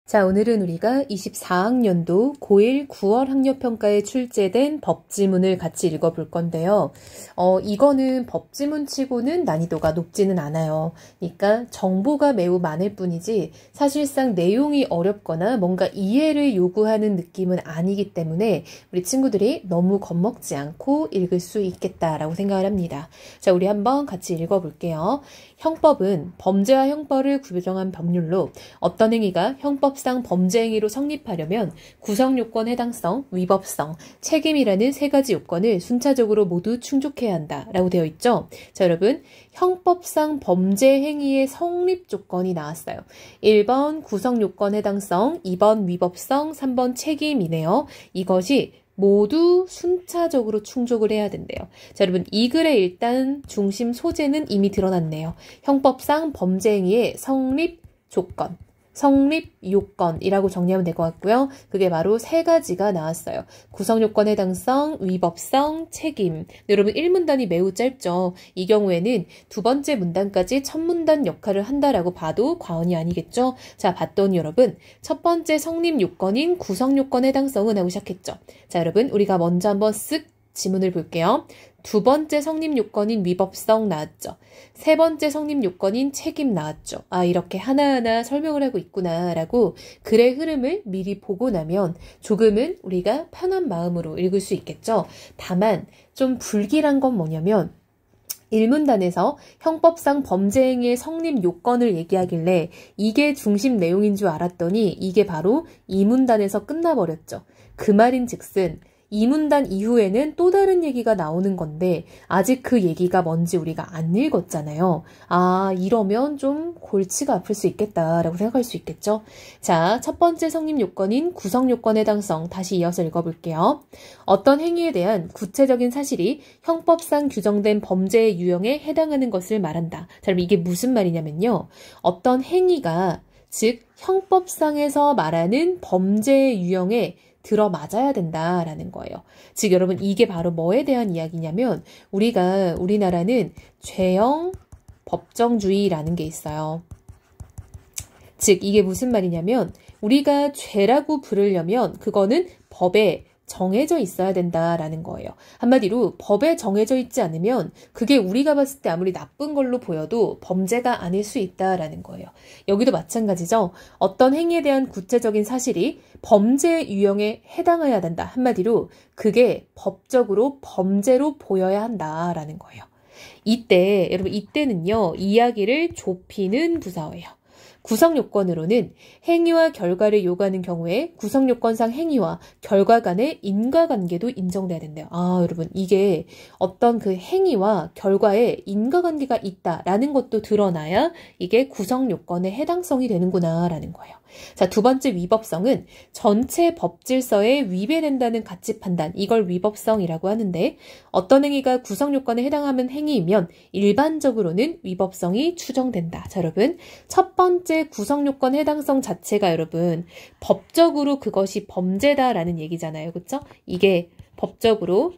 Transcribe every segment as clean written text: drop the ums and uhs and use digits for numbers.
자, 오늘은 우리가 24학년도 고1 9월 학력평가에 출제된 법지문을 같이 읽어볼 건데요. 이거는 법지문 치고는 난이도가 높지는 않아요. 그러니까 정보가 매우 많을 뿐이지 사실상 내용이 어렵거나 뭔가 이해를 요구하는 느낌은 아니기 때문에 우리 친구들이 너무 겁먹지 않고 읽을 수 있겠다라고 생각을 합니다. 자, 우리 한번 같이 읽어볼게요. 형법은 범죄와 형벌을 규정한 법률로 어떤 행위가 형법상 범죄 행위로 성립하려면 구성요건 해당성, 위법성, 책임이라는 세 가지 요건을 순차적으로 모두 충족해야 한다라고 되어 있죠. 자, 여러분, 형법상 범죄 행위의 성립 조건이 나왔어요. 1번 구성요건 해당성, 2번 위법성, 3번 책임이네요. 이것이 모두 순차적으로 충족을 해야 된대요. 자, 여러분, 이 글의 일단 중심 소재는 이미 드러났네요. 형법상 범죄 행위의 성립 조건, 성립 요건이라고 정리하면 될 것 같고요. 그게 바로 세 가지가 나왔어요. 구성요건 해당성, 위법성, 책임. 여러분 1문단이 매우 짧죠. 이 경우에는 두 번째 문단까지 첫 문단 역할을 한다라고 봐도 과언이 아니겠죠. 자, 봤더니 여러분 첫 번째 성립 요건인 구성요건 해당성은 하고 시작했죠. 자, 여러분 우리가 먼저 한번 쓱 지문을 볼게요. 두 번째 성립 요건인 위법성 나왔죠. 세 번째 성립 요건인 책임 나왔죠. 아, 이렇게 하나하나 설명을 하고 있구나라고 글의 흐름을 미리 보고 나면 조금은 우리가 편한 마음으로 읽을 수 있겠죠. 다만 좀 불길한 건 뭐냐면 1문단에서 형법상 범죄 행위의 성립 요건을 얘기하길래 이게 중심 내용인 줄 알았더니 이게 바로 2문단에서 끝나버렸죠. 그 말인즉슨 2문단 이후에는 또 다른 얘기가 나오는 건데 아직 그 얘기가 뭔지 우리가 안 읽었잖아요. 아, 이러면 좀 골치가 아플 수 있겠다라고 생각할 수 있겠죠. 자, 첫 번째 성립 요건인 구성요건 해당성 다시 이어서 읽어볼게요. 어떤 행위에 대한 구체적인 사실이 형법상 규정된 범죄의 유형에 해당하는 것을 말한다. 자, 그럼 이게 무슨 말이냐면요. 어떤 행위가 즉 형법상에서 말하는 범죄의 유형에 들어맞아야 된다라는 거예요. 즉 여러분 이게 바로 뭐에 대한 이야기냐면 우리나라는 죄형 법정주의라는 게 있어요. 즉 이게 무슨 말이냐면 우리가 죄라고 부르려면 그거는 법에 정해져 있어야 된다라는 거예요. 한마디로 법에 정해져 있지 않으면 그게 우리가 봤을 때 아무리 나쁜 걸로 보여도 범죄가 아닐 수 있다라는 거예요. 여기도 마찬가지죠. 어떤 행위에 대한 구체적인 사실이 범죄 유형에 해당해야 된다. 한마디로 그게 법적으로 범죄로 보여야 한다라는 거예요. 여러분 이때는요. 이야기를 좁히는 부사어예요. 구성요건으로는 행위와 결과를 요구하는 경우에 구성요건상 행위와 결과 간의 인과관계도 인정돼야 된대요. 아, 여러분 이게 어떤 그 행위와 결과에 인과관계가 있다라는 것도 드러나야 이게 구성요건의 해당성이 되는구나라는 거예요. 자, 두 번째 위법성은 전체 법질서에 위배된다는 가치 판단, 이걸 위법성이라고 하는데 어떤 행위가 구성요건에 해당하는 행위이면 일반적으로는 위법성이 추정된다. 자, 여러분 첫 번째 구성요건 해당성 자체가 여러분 법적으로 그것이 범죄다라는 얘기잖아요. 그렇죠? 이게 법적으로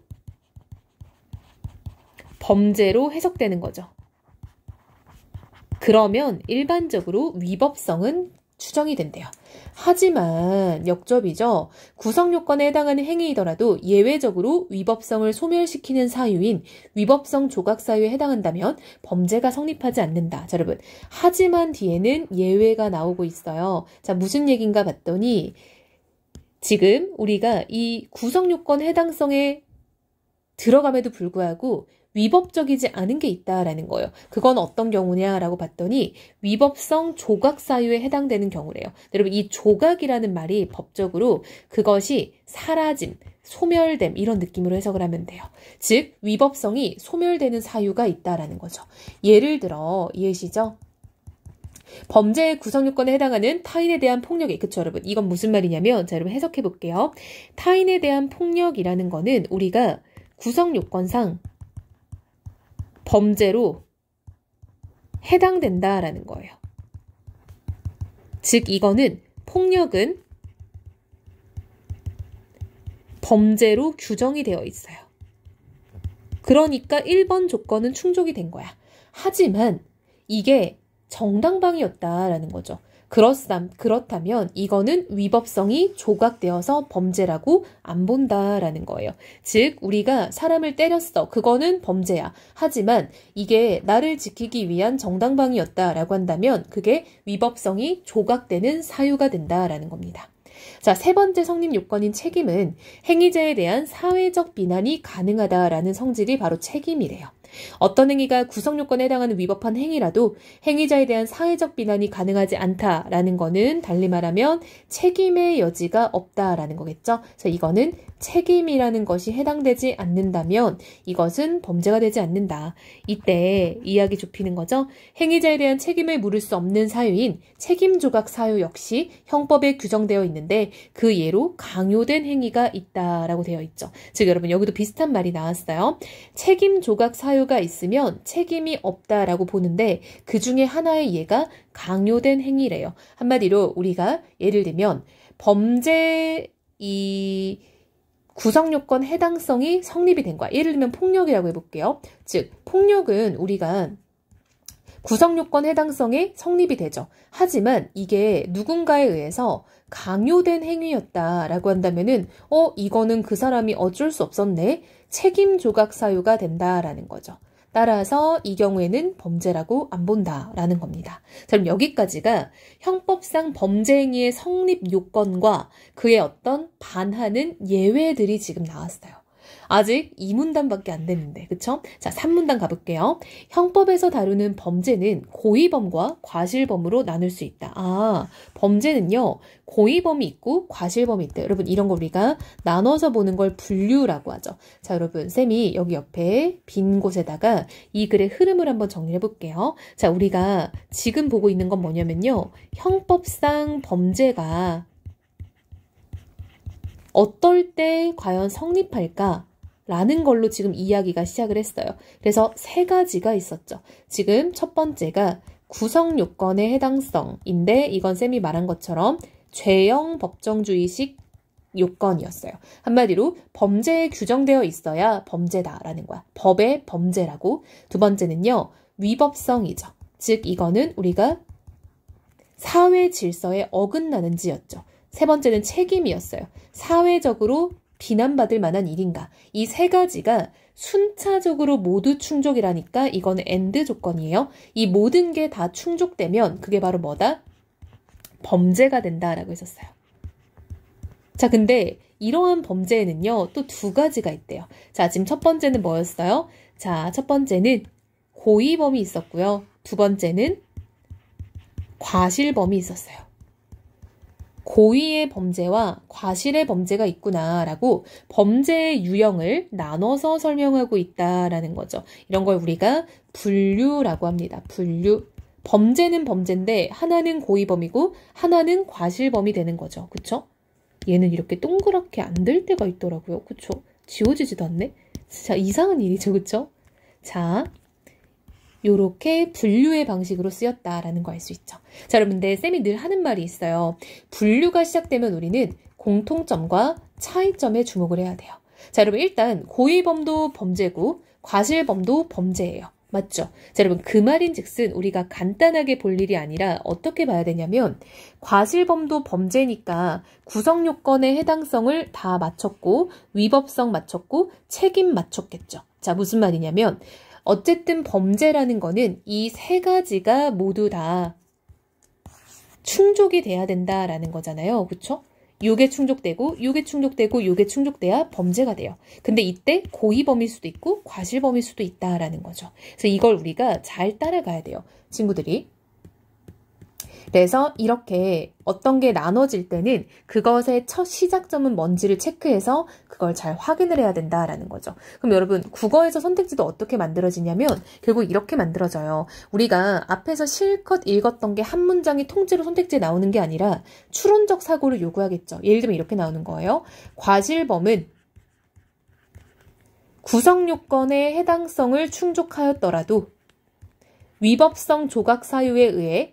범죄로 해석되는 거죠. 그러면 일반적으로 위법성은 추정이 된대요. 하지만 역접이죠. 구성요건에 해당하는 행위이더라도 예외적으로 위법성을 소멸시키는 사유인 위법성 조각 사유에 해당한다면 범죄가 성립하지 않는다. 자, 여러분 하지만 뒤에는 예외가 나오고 있어요. 자, 무슨 얘기인가 봤더니 지금 우리가 이 구성요건 해당성에 들어감에도 불구하고 위법적이지 않은 게 있다라는 거예요. 그건 어떤 경우냐라고 봤더니 위법성 조각 사유에 해당되는 경우래요. 여러분 이 조각이라는 말이 법적으로 그것이 사라짐, 소멸됨 이런 느낌으로 해석을 하면 돼요. 즉 위법성이 소멸되는 사유가 있다라는 거죠. 예를 들어 이해시죠? 범죄의 구성요건에 해당하는 타인에 대한 폭력이 그쵸 여러분 이건 무슨 말이냐면 자 여러분 해석해 볼게요. 타인에 대한 폭력이라는 거는 우리가 구성요건상 범죄로 해당된다라는 거예요. 즉 이거는 폭력은 범죄로 규정이 되어 있어요. 그러니까 1번 조건은 충족이 된 거야. 하지만 이게 정당방위였다라는 거죠. 그렇다면 이거는 위법성이 조각되어서 범죄라고 안 본다라는 거예요. 즉 우리가 사람을 때렸어. 그거는 범죄야. 하지만 이게 나를 지키기 위한 정당방위였다라고 한다면 그게 위법성이 조각되는 사유가 된다라는 겁니다. 자, 세 번째 성립 요건인 책임은 행위자에 대한 사회적 비난이 가능하다라는 성질이 바로 책임이래요. 어떤 행위가 구성요건에 해당하는 위법한 행위라도 행위자에 대한 사회적 비난이 가능하지 않다라는 거는 달리 말하면 책임의 여지가 없다라는 거겠죠. 그래서 이거는 책임이라는 것이 해당되지 않는다면 이것은 범죄가 되지 않는다. 이때 이야기 좁히는 거죠. 행위자에 대한 책임을 물을 수 없는 사유인 책임조각 사유 역시 형법에 규정되어 있는데 그 예로 강요된 행위가 있다라고 되어 있죠. 즉 여러분 여기도 비슷한 말이 나왔어요. 책임조각 사유가 있으면 책임이 없다라고 보는데 그 중에 하나의 예가 강요된 행위래요. 한마디로 우리가 예를 들면 범죄 구성요건 해당성이 성립이 된 거야. 예를 들면 폭력이라고 해볼게요. 즉 폭력은 우리가 구성요건 해당성에 성립이 되죠. 하지만 이게 누군가에 의해서 강요된 행위였다라고 한다면은 이거는 그 사람이 어쩔 수 없었네. 책임 조각 사유가 된다라는 거죠. 따라서 이 경우에는 범죄라고 안 본다라는 겁니다. 자, 그럼 여기까지가 형법상 범죄 행위의 성립 요건과 그의 어떤 반하는 예외들이 지금 나왔어요. 아직 2문단밖에 안 됐는데, 그쵸? 자, 3문단 가볼게요. 형법에서 다루는 범죄는 고의범과 과실범으로 나눌 수 있다. 범죄는요, 고의범이 있고 과실범이 있다. 여러분, 이런 거 우리가 나눠서 보는 걸 분류라고 하죠. 자, 여러분, 쌤이 여기 옆에 빈 곳에다가 이 글의 흐름을 한번 정리해 볼게요. 자, 우리가 지금 보고 있는 건 뭐냐면요. 형법상 범죄가 어떨 때 과연 성립할까? 라는 걸로 지금 이야기가 시작을 했어요. 그래서 세 가지가 있었죠. 지금 첫 번째가 구성 요건의 해당성인데 이건 쌤이 말한 것처럼 죄형 법정주의식 요건이었어요. 한마디로 범죄에 규정되어 있어야 범죄다라는 거야. 법의 범죄라고. 두 번째는요. 위법성이죠. 즉 이거는 우리가 사회 질서에 어긋나는지였죠. 세 번째는 책임이었어요. 사회적으로 비난받을 만한 일인가. 이 세 가지가 순차적으로 모두 충족이라니까 이거는 AND 조건이에요. 이 모든 게 다 충족되면 그게 바로 뭐다? 범죄가 된다라고 했었어요. 자, 근데 이러한 범죄에는요. 또 두 가지가 있대요. 자, 지금 첫 번째는 뭐였어요? 자, 첫 번째는 고의범이 있었고요. 두 번째는 과실범이 있었어요. 고의의 범죄와 과실의 범죄가 있구나라고 범죄의 유형을 나눠서 설명하고 있다라는 거죠. 이런 걸 우리가 분류라고 합니다. 분류. 범죄는 범죄인데 하나는 고의범이고 하나는 과실범이 되는 거죠. 그쵸? 얘는 이렇게 동그랗게 안 될 때가 있더라고요. 그쵸? 지워지지도 않네? 진짜 이상한 일이죠. 그쵸? 자, 요렇게 분류의 방식으로 쓰였다라는 거 알 수 있죠. 자, 여러분들 쌤이 늘 하는 말이 있어요. 분류가 시작되면 우리는 공통점과 차이점에 주목을 해야 돼요. 자, 여러분 일단 고의범도 범죄고 과실범도 범죄예요. 맞죠? 자, 여러분 그 말인즉슨 우리가 간단하게 볼 일이 아니라 어떻게 봐야 되냐면 과실범도 범죄니까 구성요건의 해당성을 다 맞췄고 위법성 맞췄고 책임 맞췄겠죠. 자, 무슨 말이냐면 어쨌든 범죄라는 거는 이 세 가지가 모두 다 충족이 돼야 된다라는 거잖아요. 그쵸? 요게 충족되고 요게 충족되고 요게 충족돼야 범죄가 돼요. 근데 이때 고의범일 수도 있고 과실범일 수도 있다라는 거죠. 그래서 이걸 우리가 잘 따라가야 돼요. 친구들이. 그래서 이렇게 어떤 게 나눠질 때는 그것의 첫 시작점은 뭔지를 체크해서 그걸 잘 확인을 해야 된다라는 거죠. 그럼 여러분 국어에서 선택지도 어떻게 만들어지냐면 결국 이렇게 만들어져요. 우리가 앞에서 실컷 읽었던 게 한 문장이 통째로 선택지에 나오는 게 아니라 추론적 사고를 요구하겠죠. 예를 들면 이렇게 나오는 거예요. 과실범은 구성요건의 해당성을 충족하였더라도 위법성 조각 사유에 의해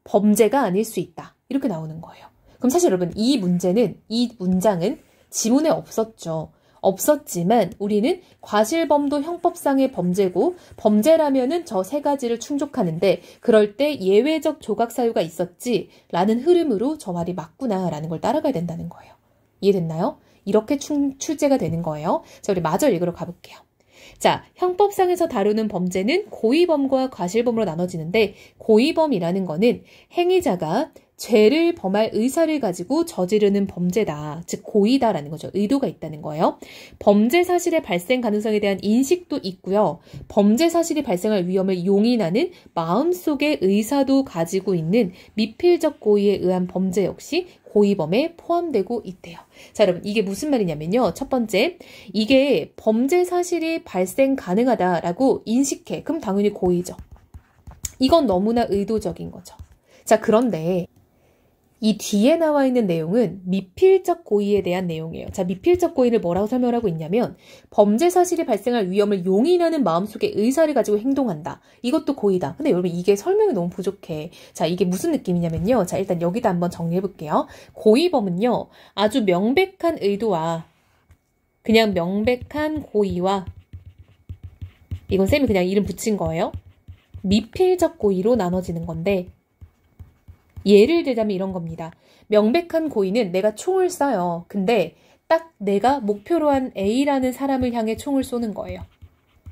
범죄가 아닐 수 있다. 이렇게 나오는 거예요. 그럼 사실 여러분 이 문장은 지문에 없었죠. 없었지만 우리는 과실범도 형법상의 범죄고 범죄라면은 저 세 가지를 충족하는데 그럴 때 예외적 조각사유가 있었지 라는 흐름으로 저 말이 맞구나 라는 걸 따라가야 된다는 거예요. 이해됐나요? 이렇게 출제가 되는 거예요. 자, 우리 마저 읽으러 가볼게요. 자, 형법상에서 다루는 범죄는 고의범과 과실범으로 나눠지는데 고의범이라는 거는 행위자가 죄를 범할 의사를 가지고 저지르는 범죄다. 즉 고의다라는 거죠. 의도가 있다는 거예요. 범죄 사실의 발생 가능성에 대한 인식도 있고요. 범죄 사실이 발생할 위험을 용인하는 마음속의 의사도 가지고 있는 미필적 고의에 의한 범죄 역시 고의범에 포함되고 있대요. 자, 여러분 이게 무슨 말이냐면요. 첫 번째, 이게 범죄 사실이 발생 가능하다라고 인식해. 그럼 당연히 고의죠. 이건 너무나 의도적인 거죠. 자, 그런데 이 뒤에 나와 있는 내용은 미필적 고의에 대한 내용이에요. 자, 미필적 고의를 뭐라고 설명하고 있냐면 범죄 사실이 발생할 위험을 용인하는 마음속의 의사를 가지고 행동한다. 이것도 고의다. 근데 여러분 이게 설명이 너무 부족해. 자, 이게 무슨 느낌이냐면요. 자, 일단 여기다 한번 정리해 볼게요. 고의범은요. 아주 명백한 의도와 그냥 명백한 고의와 이건 쌤이 그냥 이름 붙인 거예요. 미필적 고의로 나눠지는 건데 예를 들자면 이런 겁니다. 명백한 고의는 내가 총을 쏴요. 근데 딱 내가 목표로 한 A라는 사람을 향해 총을 쏘는 거예요.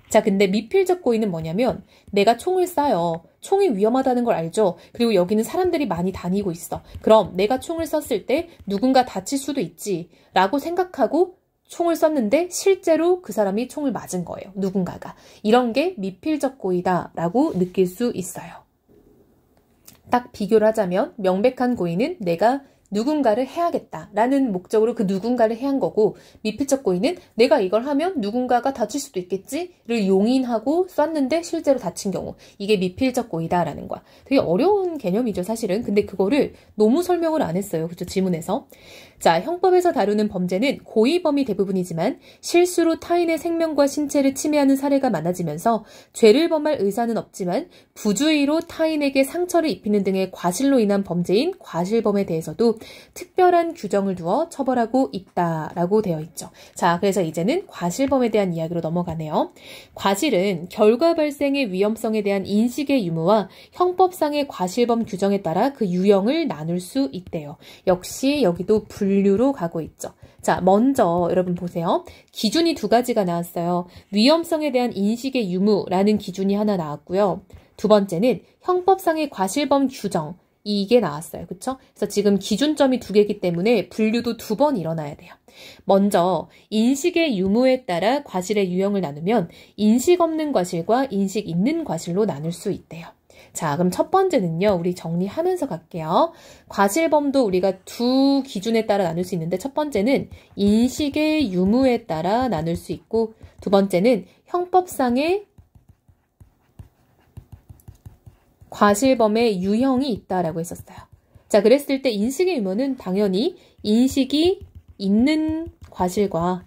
자, 근데 미필적 고의는 뭐냐면 내가 총을 쏴요. 총이 위험하다는 걸 알죠? 그리고 여기는 사람들이 많이 다니고 있어. 그럼 내가 총을 쐈을 때 누군가 다칠 수도 있지 라고 생각하고 총을 쐈는데 실제로 그 사람이 총을 맞은 거예요. 누군가가. 이런 게 미필적 고의다라고 느낄 수 있어요. 딱 비교를 하자면 명백한 고의는 내가 누군가를 해야겠다라는 목적으로 그 누군가를 해한 거고 미필적 고의는 내가 이걸 하면 누군가가 다칠 수도 있겠지를 용인하고 쐈는데 실제로 다친 경우 이게 미필적 고의다라는 거야. 되게 어려운 개념이죠 사실은. 근데 그거를 너무 설명을 안 했어요. 그렇죠? 지문에서. 자, 형법에서 다루는 범죄는 고의범이 대부분이지만 실수로 타인의 생명과 신체를 침해하는 사례가 많아지면서 죄를 범할 의사는 없지만 부주의로 타인에게 상처를 입히는 등의 과실로 인한 범죄인 과실범에 대해서도 특별한 규정을 두어 처벌하고 있다라고 되어 있죠. 자, 그래서 이제는 과실범에 대한 이야기로 넘어가네요. 과실은 결과 발생의 위험성에 대한 인식의 유무와 형법상의 과실범 규정에 따라 그 유형을 나눌 수 있대요. 역시 여기도 분류로 가고 있죠. 자, 먼저 여러분 보세요. 기준이 두 가지가 나왔어요. 위험성에 대한 인식의 유무라는 기준이 하나 나왔고요. 두 번째는 형법상의 과실범 규정. 이게 나왔어요. 그쵸? 그래서 지금 기준점이 두 개이기 때문에 분류도 두 번 일어나야 돼요. 먼저 인식의 유무에 따라 과실의 유형을 나누면 인식 없는 과실과 인식 있는 과실로 나눌 수 있대요. 자, 그럼 첫 번째는요. 우리 정리하면서 갈게요. 과실범도 우리가 두 기준에 따라 나눌 수 있는데 첫 번째는 인식의 유무에 따라 나눌 수 있고 두 번째는 형법상의 과실범의 유형이 있다라고 했었어요. 자, 그랬을 때 인식의 유무는 당연히 인식이 있는 과실과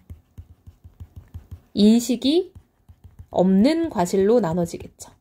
인식이 없는 과실로 나눠지겠죠.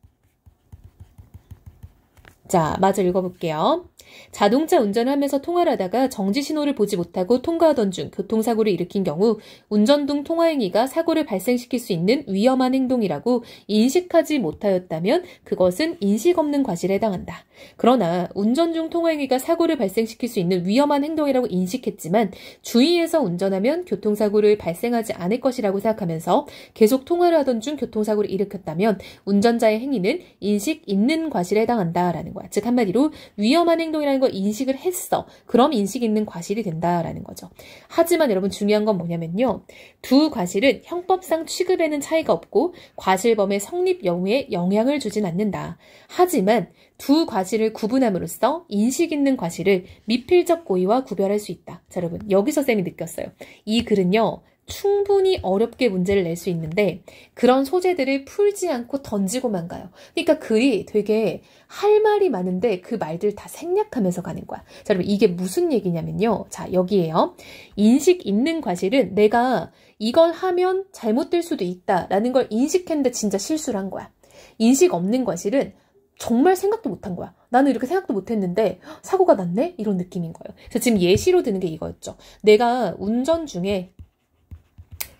자, 마저 읽어볼게요. 자동차 운전을 하면서 통화를 하다가 정지 신호를 보지 못하고 통과하던 중 교통사고를 일으킨 경우 운전 중 통화행위가 사고를 발생시킬 수 있는 위험한 행동이라고 인식하지 못하였다면 그것은 인식 없는 과실에 해당한다. 그러나 운전 중 통화행위가 사고를 발생시킬 수 있는 위험한 행동이라고 인식했지만 주의해서 운전하면 교통사고를 발생하지 않을 것이라고 생각하면서 계속 통화를 하던 중 교통사고를 일으켰다면 운전자의 행위는 인식 있는 과실에 해당한다라는 거야. 즉 한마디로 위험한 행동이라는 걸 인식을 했어. 그럼 인식 있는 과실이 된다라는 거죠. 하지만 여러분 중요한 건 뭐냐면요. 두 과실은 형법상 취급에는 차이가 없고 과실범의 성립 여부에 영향을 주진 않는다. 하지만 두 과실을 구분함으로써 인식 있는 과실을 미필적 고의와 구별할 수 있다. 자, 여러분 여기서 쌤이 느꼈어요. 이 글은요. 충분히 어렵게 문제를 낼 수 있는데 그런 소재들을 풀지 않고 던지고만 가요. 그러니까 글이 되게 할 말이 많은데 그 말들 다 생략하면서 가는 거야. 자, 여러분 이게 무슨 얘기냐면요. 자, 여기에요. 인식 있는 과실은 내가 이걸 하면 잘못될 수도 있다라는 걸 인식했는데 진짜 실수를 한 거야. 인식 없는 과실은 정말 생각도 못한 거야. 나는 이렇게 생각도 못했는데 사고가 났네? 이런 느낌인 거예요. 그래서 지금 예시로 드는 게 이거였죠. 내가 운전 중에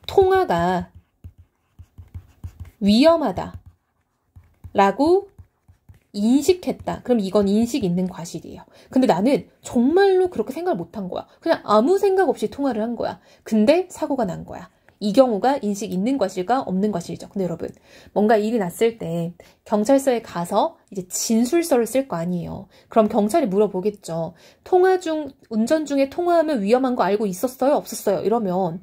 통화가 위험하다 라고 인식했다. 그럼 이건 인식 있는 과실이에요. 근데 나는 정말로 그렇게 생각을 못한 거야. 그냥 아무 생각 없이 통화를 한 거야. 근데 사고가 난 거야. 이 경우가 인식 있는 과실과 없는 과실이죠. 근데 여러분, 뭔가 일이 났을 때 경찰서에 가서 이제 진술서를 쓸 거 아니에요. 그럼 경찰이 물어보겠죠. 운전 중에 통화하면 위험한 거 알고 있었어요? 없었어요? 이러면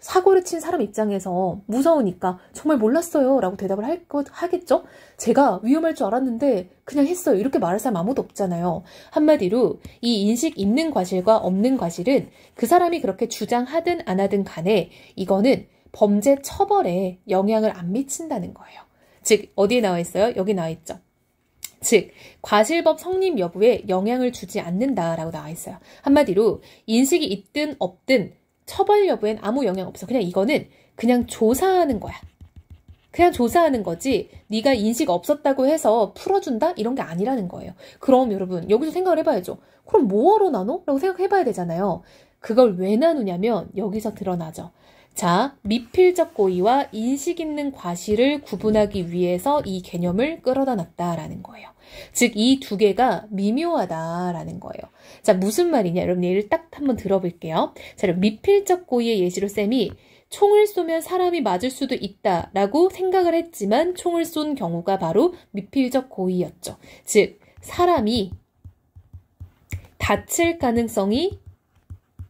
사고를 친 사람 입장에서 무서우니까 정말 몰랐어요 라고 대답을 하겠죠? 제가 위험할 줄 알았는데 그냥 했어요. 이렇게 말할 사람 아무도 없잖아요. 한마디로 이 인식 있는 과실과 없는 과실은 그 사람이 그렇게 주장하든 안 하든 간에 이거는 범죄 처벌에 영향을 안 미친다는 거예요. 즉 어디에 나와 있어요? 여기 나와 있죠. 즉 과실법 성립 여부에 영향을 주지 않는다라고 나와 있어요. 한마디로 인식이 있든 없든 처벌 여부엔 아무 영향 없어. 그냥 이거는 그냥 조사하는 거야. 그냥 조사하는 거지 네가 인식 없었다고 해서 풀어준다? 이런 게 아니라는 거예요. 그럼 여러분 여기서 생각을 해봐야죠. 그럼 뭐하러 나눠? 라고 생각해봐야 되잖아요. 그걸 왜 나누냐면 여기서 드러나죠. 자, 미필적 고의와 인식 있는 과실을 구분하기 위해서 이 개념을 끌어다 놨다라는 거예요. 즉, 이 두 개가 미묘하다라는 거예요. 자, 무슨 말이냐? 여러분, 예를 딱 한번 들어볼게요. 자, 미필적 고의의 예시로 쌤이 총을 쏘면 사람이 맞을 수도 있다라고 생각을 했지만 총을 쏜 경우가 바로 미필적 고의였죠. 즉, 사람이 다칠 가능성이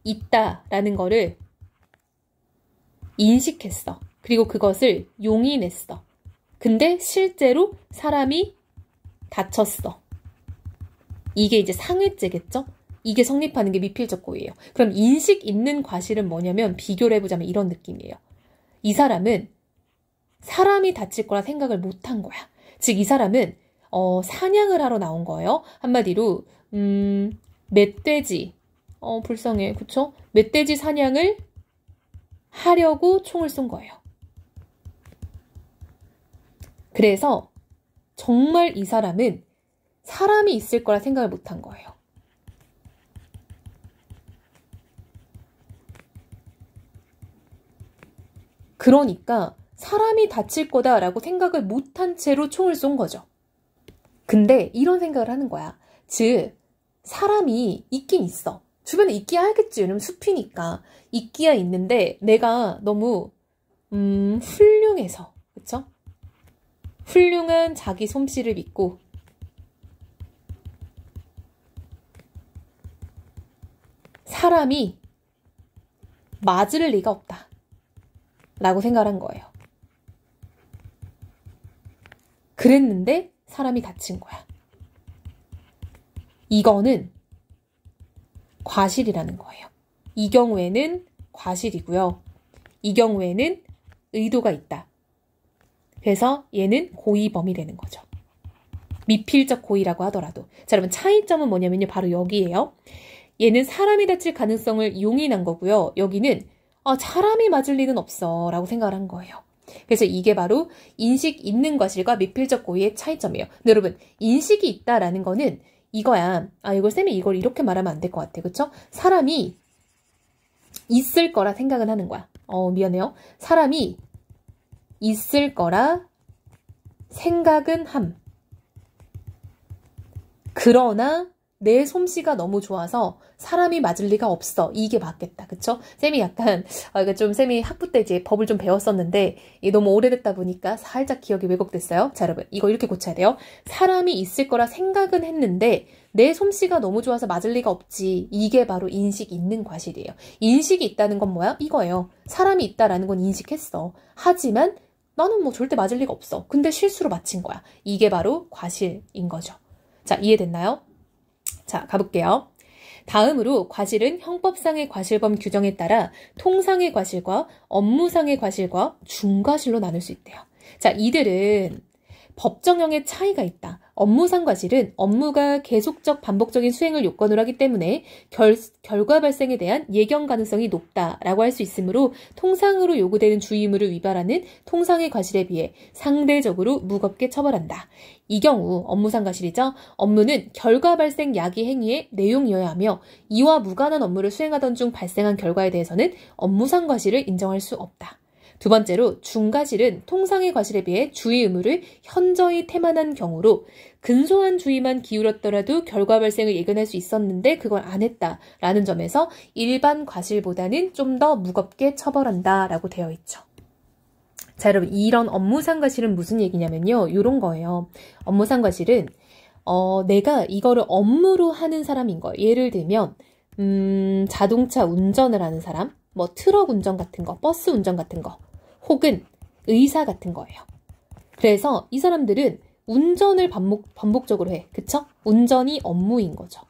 있다라는 거를 인식했어. 그리고 그것을 용인했어. 근데 실제로 사람이 다쳤어. 이게 이제 상해죄겠죠? 이게 성립하는 게 미필적 고의예요. 그럼 인식 있는 과실은 뭐냐면 비교를 해보자면 이런 느낌이에요. 이 사람은 사람이 다칠 거라 생각을 못한 거야. 즉 이 사람은 사냥을 하러 나온 거예요. 한마디로 멧돼지 불쌍해. 그쵸? 멧돼지 사냥을 하려고 총을 쏜 거예요. 그래서 정말 이 사람은 사람이 있을 거라 생각을 못한 거예요. 그러니까 사람이 다칠 거다라고 생각을 못한 채로 총을 쏜 거죠. 근데 이런 생각을 하는 거야. 즉 사람이 있긴 있어. 주변에 있기야 하겠지. 왜냐면 숲이니까. 있기야 있는데 내가 너무 훌륭해서 그쵸? 훌륭한 자기 솜씨를 믿고 사람이 맞을 리가 없다 라고 생각을 한 거예요. 그랬는데 사람이 다친 거야. 이거는 과실이라는 거예요. 이 경우에는 과실이고요. 이 경우에는 의도가 있다. 그래서 얘는 고의범이 되는 거죠. 미필적 고의라고 하더라도. 자, 여러분 차이점은 뭐냐면요. 바로 여기예요. 얘는 사람이 다칠 가능성을 용인한 거고요. 여기는 사람이 맞을 리는 없어 라고 생각을 한 거예요. 그래서 이게 바로 인식 있는 과실과 미필적 고의의 차이점이에요. 근데 여러분 인식이 있다라는 거는 이거야. 이걸 쌤이 이걸 이렇게 말하면 안 될 것 같아. 그쵸? 사람이 있을 거라 생각은 하는 거야. 미안해요. 사람이 있을 거라 생각은 함. 그러나 내 솜씨가 너무 좋아서 사람이 맞을 리가 없어. 이게 맞겠다. 그쵸? 쌤이 약간, 이거 좀 쌤이 학부 때 이제 법을 좀 배웠었는데, 이게 너무 오래됐다 보니까 살짝 기억이 왜곡됐어요. 자, 여러분, 이거 이렇게 고쳐야 돼요. 사람이 있을 거라 생각은 했는데, 내 솜씨가 너무 좋아서 맞을 리가 없지. 이게 바로 인식 있는 과실이에요. 인식이 있다는 건 뭐야? 이거예요. 사람이 있다라는 건 인식했어. 하지만, 나는 뭐 절대 맞을 리가 없어. 근데 실수로 맞힌 거야. 이게 바로 과실인 거죠. 자, 이해됐나요? 자, 가볼게요. 다음으로 과실은 형법상의 과실범 규정에 따라 통상의 과실과 업무상의 과실과 중과실로 나눌 수 있대요. 자, 이들은 법정형의 차이가 있다. 업무상 과실은 업무가 계속적 반복적인 수행을 요건으로 하기 때문에 결과 발생에 대한 예견 가능성이 높다라고 할 수 있으므로 통상으로 요구되는 주의 의무를 위반하는 통상의 과실에 비해 상대적으로 무겁게 처벌한다. 이 경우 업무상 과실이죠. 업무는 결과 발생 야기 행위의 내용이어야 하며 이와 무관한 업무를 수행하던 중 발생한 결과에 대해서는 업무상 과실을 인정할 수 없다. 두 번째로 중과실은 통상의 과실에 비해 주의 의무를 현저히 태만한 경우로 근소한 주의만 기울였더라도 결과 발생을 예견할 수 있었는데 그걸 안 했다라는 점에서 일반 과실보다는 좀 더 무겁게 처벌한다라고 되어 있죠. 자, 여러분 이런 업무상 과실은 무슨 얘기냐면요. 이런 거예요. 업무상 과실은 내가 이거를 업무로 하는 사람인 거예요. 예를 들면 자동차 운전을 하는 사람, 뭐 트럭 운전 같은 거, 버스 운전 같은 거, 혹은 의사 같은 거예요. 그래서 이 사람들은 운전을 반복적으로 해. 그쵸? 운전이 업무인 거죠.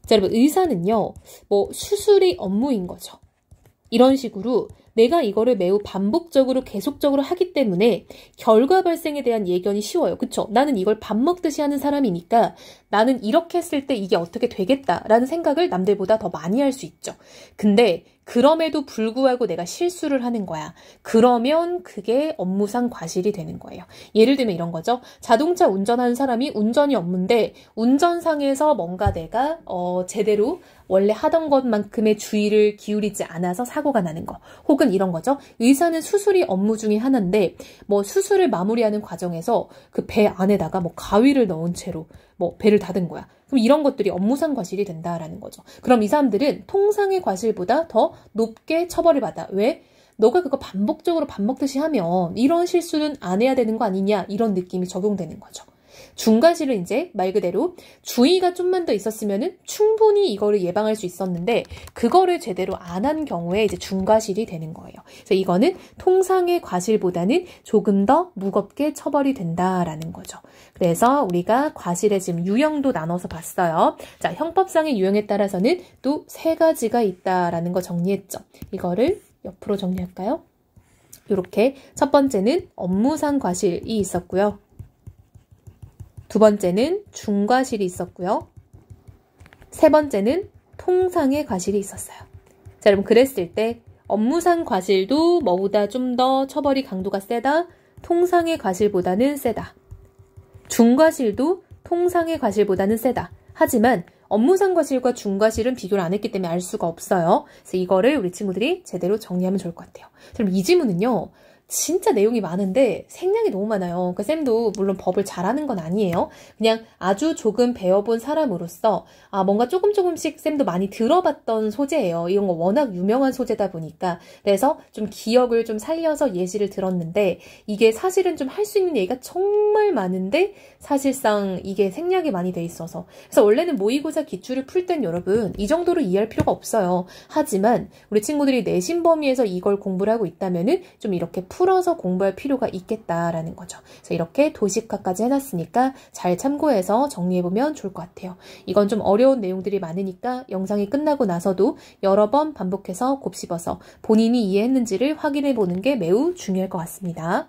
자, 여러분 의사는요. 뭐 수술이 업무인 거죠. 이런 식으로 내가 이거를 매우 반복적으로 계속적으로 하기 때문에 결과 발생에 대한 예견이 쉬워요. 그쵸? 나는 이걸 밥 먹듯이 하는 사람이니까 나는 이렇게 했을 때 이게 어떻게 되겠다라는 생각을 남들보다 더 많이 할 수 있죠. 근데 그럼에도 불구하고 내가 실수를 하는 거야. 그러면 그게 업무상 과실이 되는 거예요. 예를 들면 이런 거죠. 자동차 운전하는 사람이 운전이 업무인데 운전상에서 뭔가 내가 제대로 원래 하던 것만큼의 주의를 기울이지 않아서 사고가 나는 거. 혹은 이런 거죠. 의사는 수술이 업무 중에 하나인데 뭐 수술을 마무리하는 과정에서 그 배 안에다가 뭐 가위를 넣은 채로 뭐 배를 닫은 거야. 그럼 이런 것들이 업무상 과실이 된다라는 거죠. 그럼 이 사람들은 통상의 과실보다 더 높게 처벌을 받아. 왜? 너가 그거 반복적으로 밥 먹듯이 하면 이런 실수는 안 해야 되는 거 아니냐 이런 느낌이 적용되는 거죠. 중과실은 이제 말 그대로 주의가 좀만 더 있었으면은 충분히 이거를 예방할 수 있었는데 그거를 제대로 안 한 경우에 이제 중과실이 되는 거예요. 그래서 이거는 통상의 과실보다는 조금 더 무겁게 처벌이 된다라는 거죠. 그래서 우리가 과실의 지금 유형도 나눠서 봤어요. 자, 형법상의 유형에 따라서는 또 3가지가 있다라는 거 정리했죠. 이거를 옆으로 정리할까요? 이렇게 첫 번째는 업무상 과실이 있었고요. 두 번째는 중과실이 있었고요. 세 번째는 통상의 과실이 있었어요. 자, 여러분 그랬을 때 업무상 과실도 뭐보다 좀 더 처벌이 강도가 세다. 통상의 과실보다는 세다. 중과실도 통상의 과실보다는 세다. 하지만 업무상 과실과 중과실은 비교를 안 했기 때문에 알 수가 없어요. 그래서 이거를 우리 친구들이 제대로 정리하면 좋을 것 같아요. 그럼 이 지문은요. 진짜 내용이 많은데 생략이 너무 많아요. 그러니까 쌤도 물론 법을 잘하는 건 아니에요. 그냥 아주 조금 배워본 사람으로서 뭔가 조금씩 쌤도 많이 들어봤던 소재예요. 이런 거 워낙 유명한 소재다 보니까 그래서 좀 기억을 좀 살려서 예시를 들었는데 이게 사실은 좀 할 수 있는 얘기가 정말 많은데 사실상 이게 생략이 많이 돼 있어서 그래서 원래는 모의고사 기출을 풀 땐 여러분 이 정도로 이해할 필요가 없어요. 하지만 우리 친구들이 내신 범위에서 이걸 공부를 하고 있다면은 좀 이렇게 풀어서 공부할 필요가 있겠다라는 거죠. 그래서 이렇게 도식화까지 해놨으니까 잘 참고해서 정리해보면 좋을 것 같아요. 이건 좀 어려운 내용들이 많으니까 영상이 끝나고 나서도 여러 번 반복해서 곱씹어서 본인이 이해했는지를 확인해보는 게 매우 중요할 것 같습니다.